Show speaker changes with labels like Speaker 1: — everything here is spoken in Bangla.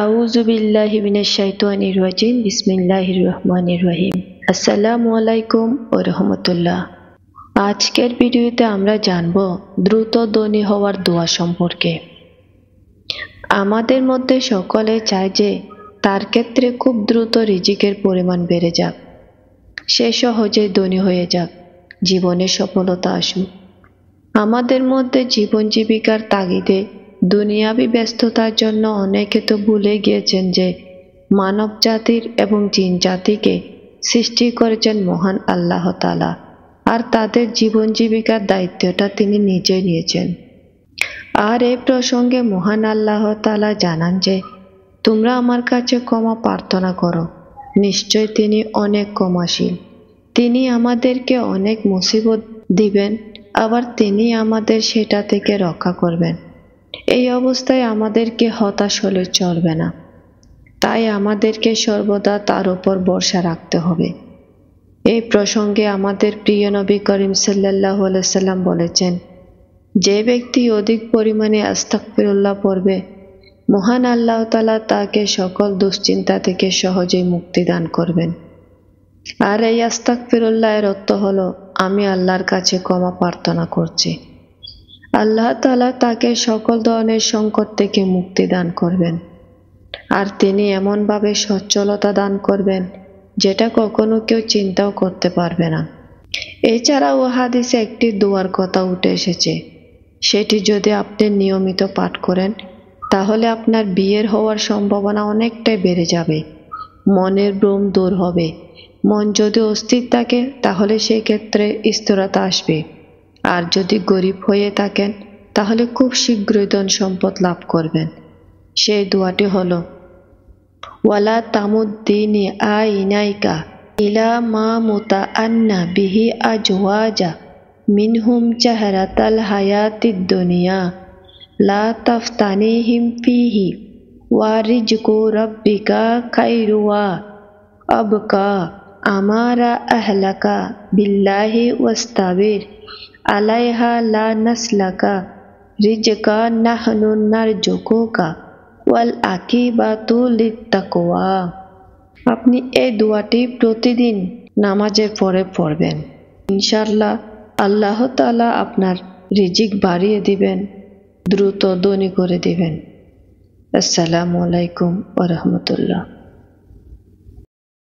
Speaker 1: আউযু বিল্লাহি মিনাশ শাইতানির রাজিম বিসমিল্লাহির রহমানির রহিম। আসসালামু আলাইকুম ওয়া রাহমাতুল্লাহ। আজকের ভিডিওতে আমরা জানব দ্রুত ধনী হওয়ার দোয়া সম্পর্কে। আমাদের মধ্যে সকলে চায় যে তার ক্ষেত্রে খুব দ্রুত রিজিকের পরিমাণ বেড়ে যাক, সে সহজেই ধনী হয়ে যাক, জীবনে সফলতা আসুক। আমাদের মধ্যে জীবন জীবিকার তাগিদে দুনিয়াবি ব্যস্ততার জন্য অনেকে তো ভুলে গিয়েছেন যে মানব জাতির এবং জিন জাতিকে সৃষ্টি করেছেন মহান আল্লাহ তাআলা, আর তাদের জীবন জীবিকার দায়িত্বটা তিনি নিজেই নিয়েছেন। আর এই প্রসঙ্গে মহান আল্লাহ তাআলা জানান যে তোমরা আমার কাছে ক্ষমা প্রার্থনা করো, নিশ্চয় তিনি অনেক ক্ষমাশীল। তিনি আমাদেরকে অনেক মুসিবত দিবেন, আবার তিনি আমাদের সেটা থেকে রক্ষা করবেন। এই অবস্থায় আমাদেরকে হতাশ হলে চলবে না, তাই আমাদেরকে সর্বদা তার উপর ভরসা রাখতে হবে। এই প্রসঙ্গে আমাদের প্রিয় নবী করিম সাল্লাল্লাহু আলাইহি সাল্লাম বলেছেন, যে ব্যক্তি অধিক পরিমাণে আস্তাগফিরুল্লাহ পড়বে, মহান আল্লাহ তাআলা তাকে সকল দুশ্চিন্তা থেকে সহজেই মুক্তি দান করবেন। আর এই আস্তাগফিরুল্লাহ এর অর্থ হলো, আমি আল্লাহর কাছে ক্ষমা প্রার্থনা করছি। আল্লাহ তাআলা তাকে সকল ধরনের সংকট থেকে মুক্তি দান করবেন, আর তিনি এমনভাবে সচ্ছলতা দান করবেন যেটা কখনো কেউ চিন্তাও করতে পারবে না। এছাড়াও হাদিসে একটি দোয়ার কথা উঠে এসেছে, সেটি যদি আপনি নিয়মিত পাঠ করেন তাহলে আপনার বিয়ের হওয়ার সম্ভাবনা অনেকটাই বেড়ে যাবে, মনের ভ্রম দূর হবে। মন যদি অস্থির থাকে তাহলে সেক্ষেত্রে স্থিরতা আসবে, আর যদি গরিব হয়ে থাকেন তাহলে খুব শীঘ্রই ধন সম্পদ লাভ করবেন। সেই দোয়াটি হলো, ওয়ালা তামুদ্দিনি আইনাইকা ইলা মা মুতাআন্না বিহি আজওয়াজা মিনহুম জাহরাতাল হায়াতিদ দুনিয়া লা তাফতানিহিম ফিহি ওয়া রিজকু রাব্বিকা খায়রু ওয়া আবকা আমারা আহলাকা বিল্লাহি ওয়াস্তাবির আলাইহা লা নাসলাকা রিজকা নাহনু নারজুকুকা ওয়াল আকিবাতু লিত্তাকওয়া। আপনি এই দোয়াটি প্রতিদিন নামাজের পরে পড়বেন। ইনশাআল্লাহ আল্লাহ তাআলা আপনার রিজিক বাড়িয়ে দিবেন, দ্রুত ধনী করে দিবেন। আসসালামু আলাইকুম ওয়া রাহমাতুল্লাহ।